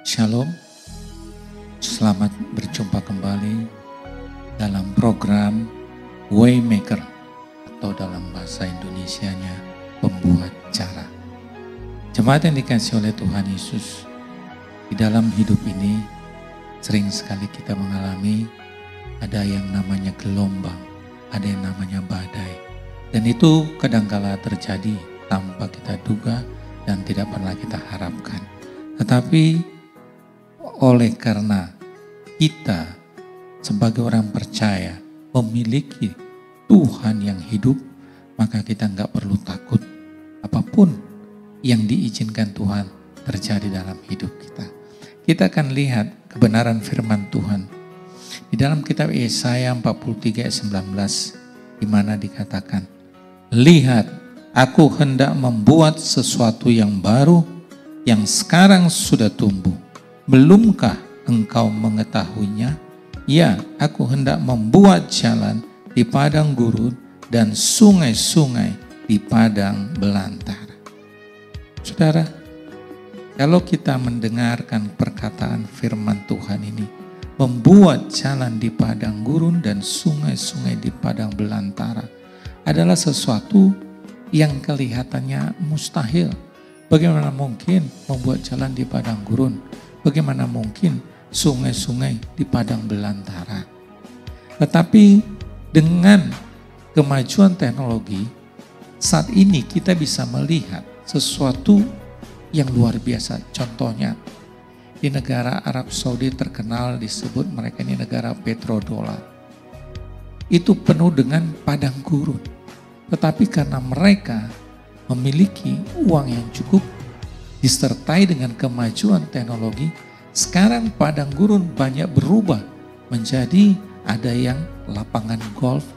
Shalom, selamat berjumpa kembali dalam program Waymaker atau dalam bahasa Indonesianya pembuat cara. Jemaat yang dikasihi oleh Tuhan Yesus, di dalam hidup ini sering sekali kita mengalami ada yang namanya gelombang, ada yang namanya badai. Dan itu kadangkala terjadi tanpa kita duga dan tidak pernah kita harapkan. Tetapi oleh karena kita sebagai orang percaya memiliki Tuhan yang hidup, maka kita nggak perlu takut apapun yang diizinkan Tuhan terjadi dalam hidup kita. Kita akan lihat kebenaran firman Tuhan di dalam kitab Yesaya 43 ayat 19, di mana dikatakan, "Lihat, aku hendak membuat sesuatu yang baru yang sekarang sudah tumbuh. Belumkah engkau mengetahuinya? Ya, aku hendak membuat jalan di padang gurun dan sungai-sungai di padang belantara." Saudara, kalau kita mendengarkan perkataan firman Tuhan ini, membuat jalan di padang gurun dan sungai-sungai di padang belantara adalah sesuatu yang kelihatannya mustahil. Bagaimana mungkin membuat jalan di padang gurun? Bagaimana mungkin sungai-sungai di padang belantara? Tetapi dengan kemajuan teknologi, saat ini kita bisa melihat sesuatu yang luar biasa. Contohnya, di negara Arab Saudi terkenal disebut mereka ini negara petrodolar. Itu penuh dengan padang gurun. Tetapi karena mereka memiliki uang yang cukup, disertai dengan kemajuan teknologi, sekarang padang gurun banyak berubah menjadi ada yang lapangan golf,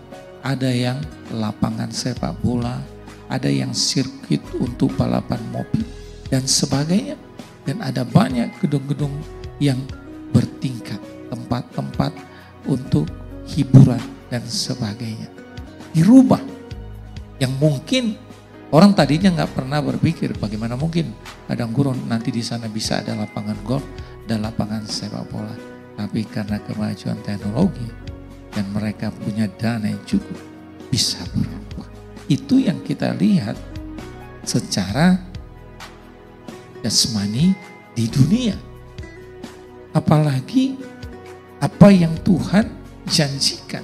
ada yang lapangan sepak bola, ada yang sirkuit untuk balapan mobil dan sebagainya. Dan ada banyak gedung-gedung yang bertingkat, tempat-tempat untuk hiburan dan sebagainya. Dirubah, yang mungkin orang tadinya nggak pernah berpikir bagaimana mungkin padang gurun nanti di sana bisa ada lapangan golf dan lapangan sepak bola. Tapi karena kemajuan teknologi dan mereka punya dana yang cukup, bisa berubah. Itu yang kita lihat secara jasmani di dunia. Apalagi apa yang Tuhan janjikan.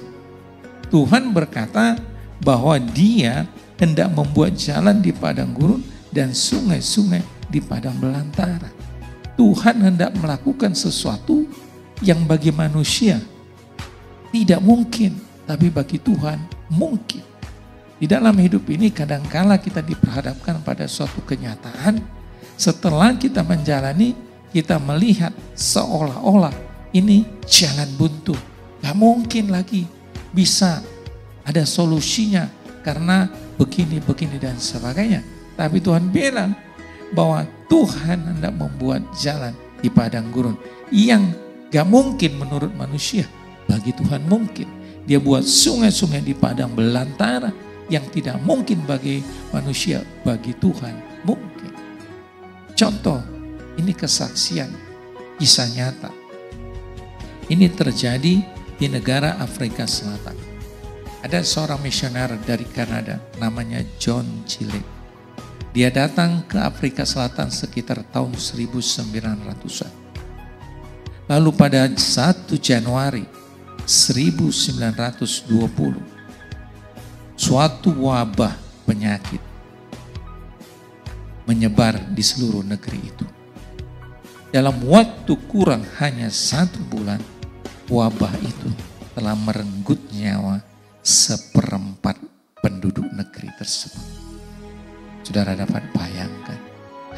Tuhan berkata bahwa Dia hendak membuat jalan di padang gurun dan sungai-sungai di padang belantara. Tuhan hendak melakukan sesuatu yang bagi manusia tidak mungkin, tapi bagi Tuhan mungkin. Di dalam hidup ini kadangkala kita diperhadapkan pada suatu kenyataan, setelah kita menjalani, kita melihat seolah-olah ini jalan buntu. Gak mungkin lagi bisa ada solusinya karena begini dan sebagainya. Tapi Tuhan bilang bahwa Tuhan hendak membuat jalan di padang gurun yang gak mungkin menurut manusia, bagi Tuhan mungkin. Dia buat sungai-sungai di padang belantara yang tidak mungkin bagi manusia, bagi Tuhan mungkin. Contoh, ini kesaksian kisah nyata. Ini terjadi di negara Afrika Selatan. Ada seorang misioner dari Kanada namanya John Gillett. Dia datang ke Afrika Selatan sekitar tahun 1900-an. Lalu pada 1 Januari 1920, suatu wabah penyakit menyebar di seluruh negeri itu. Dalam waktu kurang hanya 1 bulan, wabah itu telah merenggut nyawa 1/4 penduduk negeri tersebut. Saudara dapat bayangkan,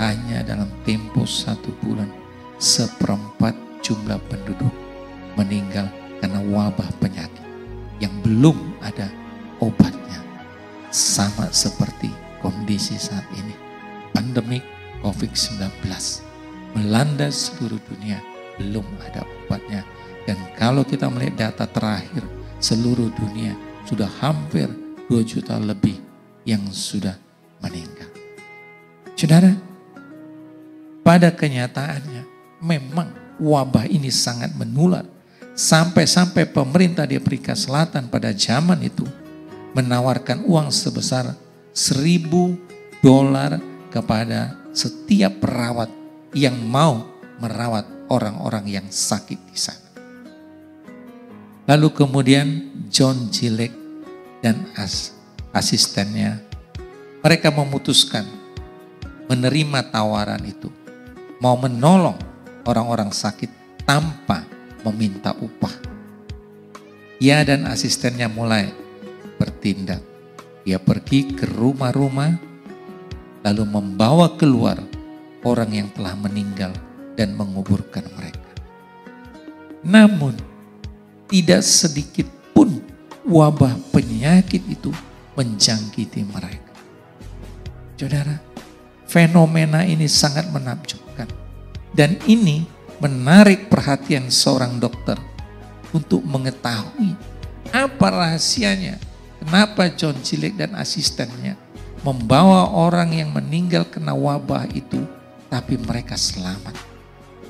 hanya dalam tempo 1 bulan, 1/4 jumlah penduduk meninggal karena wabah penyakit yang belum ada obatnya. Sama seperti kondisi saat ini. Pandemi COVID-19 melanda seluruh dunia, belum ada obatnya. Dan kalau kita melihat data terakhir, seluruh dunia sudah hampir 2 juta lebih yang sudah meninggal. Saudara, pada kenyataannya memang wabah ini sangat menular. Sampai-sampai pemerintah di Afrika Selatan pada zaman itu menawarkan uang sebesar $1.000 kepada setiap perawat yang mau merawat orang-orang yang sakit di sana. Lalu kemudian John Gillett dan asistennya, mereka memutuskan menerima tawaran itu, mau menolong orang-orang sakit tanpa meminta upah. Ia dan asistennya mulai bertindak. Dia pergi ke rumah-rumah, lalu membawa keluar orang yang telah meninggal dan menguburkan mereka. Namun, tidak sedikit pun wabah penyakit itu menjangkiti mereka. Saudara, fenomena ini sangat menakjubkan. Dan ini menarik perhatian seorang dokter untuk mengetahui apa rahasianya. Kenapa John Gillett dan asistennya membawa orang yang meninggal kena wabah itu, tapi mereka selamat.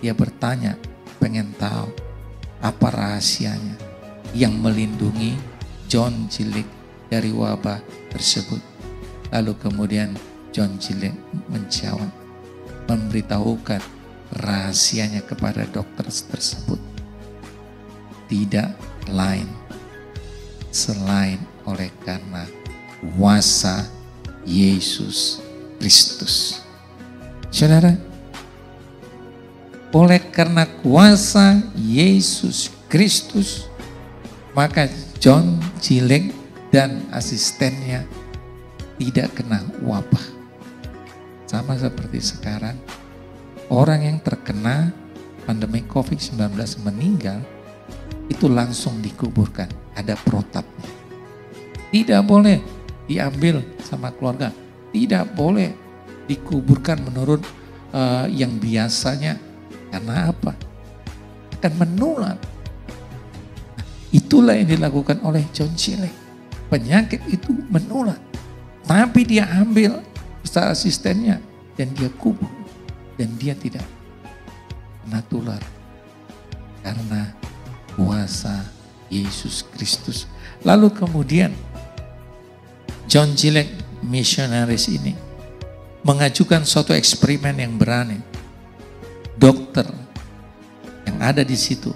Dia bertanya, pengen tahu apa rahasianya yang melindungi John Gillett dari wabah tersebut. Lalu kemudian John Gillett menjawab, memberitahukan rahasianya kepada dokter tersebut. Tidak lain selain oleh karena kuasa Yesus Kristus. Saudara, oleh karena kuasa Yesus Kristus, maka John Gillett dan asistennya tidak kena wabah. Sama seperti sekarang, orang yang terkena pandemi COVID-19 meninggal, itu langsung dikuburkan, ada protapnya. Tidak boleh diambil sama keluarga, tidak boleh dikuburkan menurut yang biasanya. Karena apa? Akan menular. Itulah yang dilakukan oleh John Gillett. Penyakit itu menular. Tapi dia ambil beserta asistennya dan dia kubur. Dan dia tidak kena tular. Karena kuasa Yesus Kristus. Lalu kemudian John Gillett misionaris ini mengajukan suatu eksperimen yang berani. Dokter yang ada di situ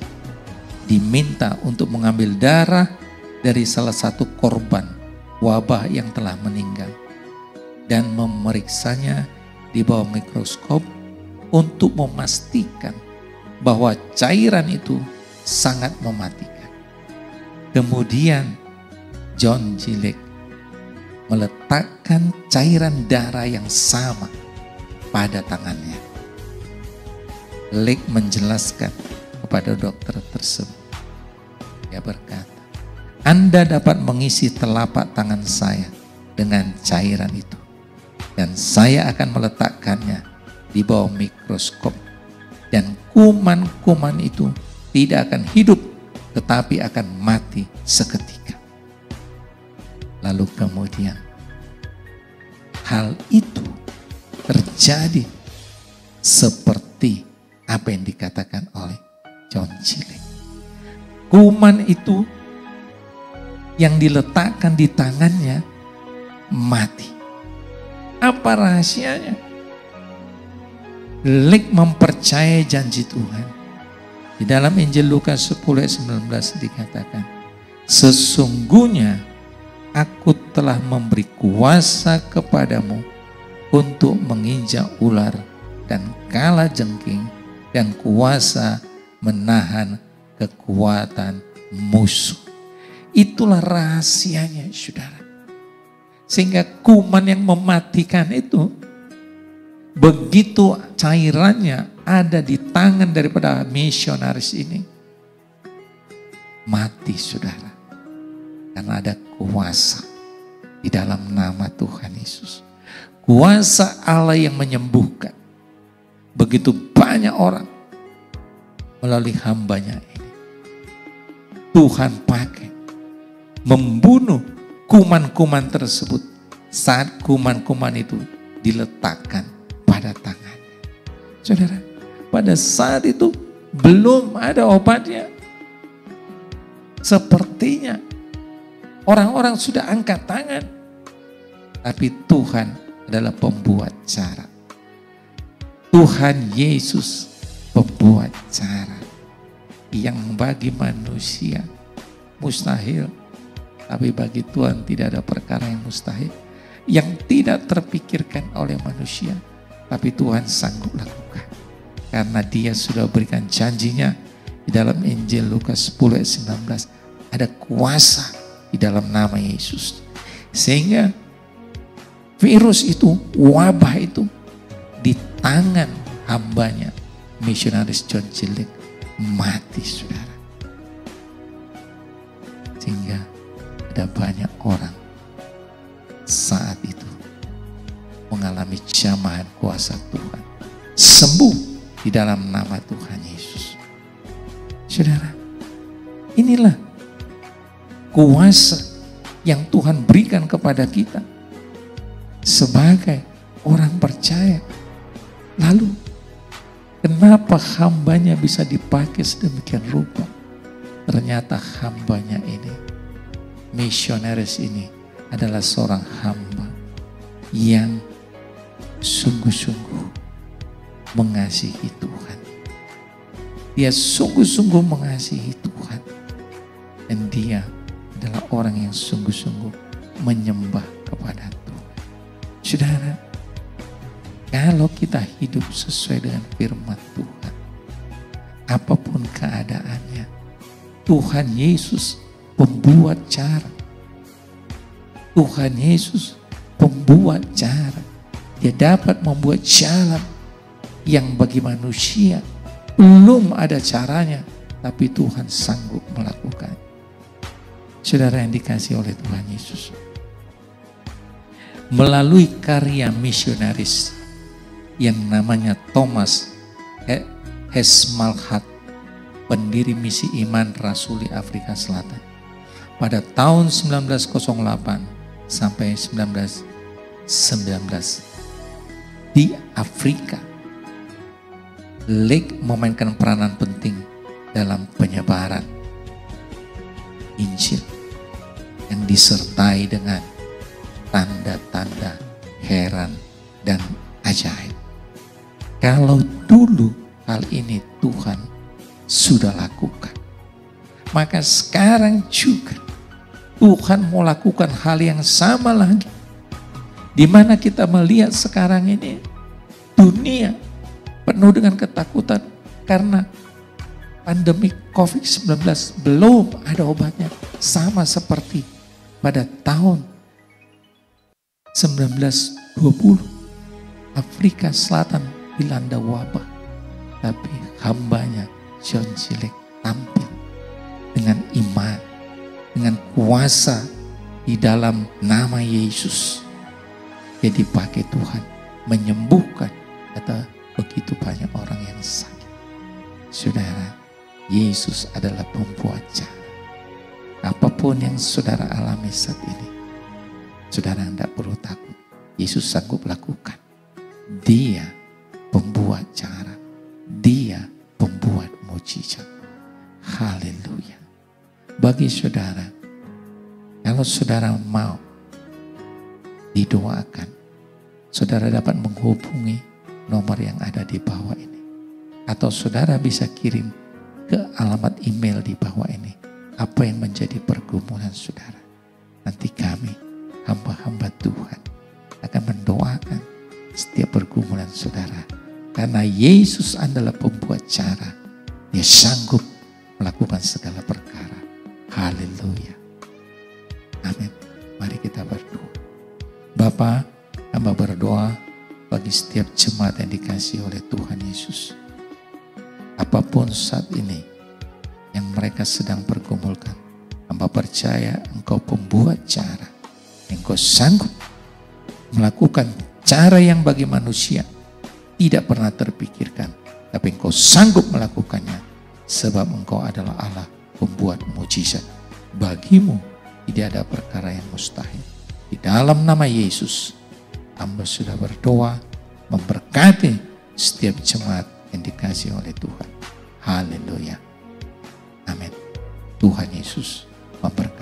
diminta untuk mengambil darah dari salah satu korban wabah yang telah meninggal dan memeriksanya di bawah mikroskop untuk memastikan bahwa cairan itu sangat mematikan. Kemudian John Gillett meletakkan cairan darah yang sama pada tangannya. Lek menjelaskan kepada dokter tersebut. Dia berkata, Anda dapat mengisi telapak tangan saya dengan cairan itu. Dan saya akan meletakkannya di bawah mikroskop. Dan kuman-kuman itu tidak akan hidup, tetapi akan mati seketika. Lalu kemudian, hal itu terjadi seperti apa yang dikatakan oleh John Gillett. Kuman itu yang diletakkan di tangannya mati. Apa rahasianya? Lek mempercayai janji Tuhan. Di dalam Injil Lukas 10:19 dikatakan, sesungguhnya aku telah memberi kuasa kepadamu untuk menginjak ular dan kalajengking dan kuasa menahan kekuatan musuh. Itulah rahasianya, saudara. Sehingga kuman yang mematikan itu, begitu cairannya ada di tangan daripada misionaris ini, mati, saudara. Karena ada kuasa di dalam nama Tuhan Yesus. Kuasa Allah yang menyembuhkan. Begitu banyak orang melalui hambanya ini. Tuhan pakai membunuh kuman-kuman tersebut saat kuman-kuman itu diletakkan pada tangannya. Saudara, pada saat itu belum ada obatnya. Sepertinya orang-orang sudah angkat tangan. Tapi Tuhan adalah pembuat cara. Tuhan Yesus pembuat cara. Yang bagi manusia mustahil. Tapi bagi Tuhan tidak ada perkara yang mustahil. Yang tidak terpikirkan oleh manusia. Tapi Tuhan sanggup lakukan. Karena Dia sudah berikan janjinya di dalam Injil Lukas 10 ayat 19. Ada kuasa di dalam nama Yesus. Sehingga virus itu, wabah itu di tangan hambanya, misionaris John Gillick, mati saudara. Sehingga ada banyak orang saat itu mengalami jamahan kuasa Tuhan. Sembuh di dalam nama Tuhan Yesus. Saudara, inilah kuasa yang Tuhan berikan kepada kita sebagai orang percaya. Lalu kenapa hambanya bisa dipakai sedemikian rupa? Ternyata hambanya ini, misionaris ini adalah seorang hamba yang sungguh-sungguh mengasihi Tuhan. Dia sungguh-sungguh mengasihi Tuhan. Dan dia adalah orang yang sungguh-sungguh menyembah kepada Tuhan. Saudara, kalau kita hidup sesuai dengan firman Tuhan, apapun keadaannya, Tuhan Yesus pembuat cara. Tuhan Yesus pembuat cara. Dia dapat membuat jalan yang bagi manusia belum ada caranya, tapi Tuhan sanggup melakukan. Saudara yang dikasihi oleh Tuhan Yesus, melalui karya misionaris yang namanya Thomas Hesmalhat, pendiri misi iman Rasuli Afrika Selatan, pada tahun 1908 sampai 1919 di Afrika, Lake memainkan peranan penting dalam penyebaran Injil yang disertai dengan tanda-tanda heran dan ajaib. Kalau dulu hal ini Tuhan sudah lakukan, maka sekarang juga Tuhan mau lakukan hal yang sama lagi. Di mana kita melihat sekarang ini dunia penuh dengan ketakutan karena pandemi COVID-19 belum ada obatnya. Sama seperti pada tahun 1920 Afrika Selatan dilanda wabah. Tapi hambanya John Gillick tampil dengan iman, dengan kuasa di dalam nama Yesus. Dia dipakai Tuhan menyembuhkan kata begitu banyak orang yang sakit. Saudara, Yesus adalah pembuat cara. Apapun yang saudara alami saat ini, saudara tidak perlu takut. Yesus sanggup lakukan. Dia pembuat cara. Dia pembuat mujizat. Haleluya. Bagi saudara, kalau saudara mau didoakan, saudara dapat menghubungi nomor yang ada di bawah ini. Atau saudara bisa kirim ke alamat email di bawah ini. Apa yang menjadi pergumulan saudara. Nanti kami, hamba-hamba Tuhan, akan mendoakan setiap pergumulan saudara. Karena Yesus adalah pembuat cara. Dia sanggup melakukan segala perkara. Haleluya. Amin. Mari kita berdoa. Bapa, hamba berdoa bagi setiap jemaat yang dikasihi oleh Tuhan Yesus. Apapun saat ini yang mereka sedang pergumulkan, hamba percaya Engkau pembuat cara. Engkau sanggup melakukan cara yang bagi manusia tidak pernah terpikirkan. Tapi Engkau sanggup melakukannya sebab Engkau adalah Allah pembuat mujizat. Bagimu tidak ada perkara yang mustahil. Di dalam nama Yesus, hamba sudah berdoa memberkati setiap jemaat yang dikasihi oleh Tuhan. Haleluya. Amin. Tuhan Yesus memberkati.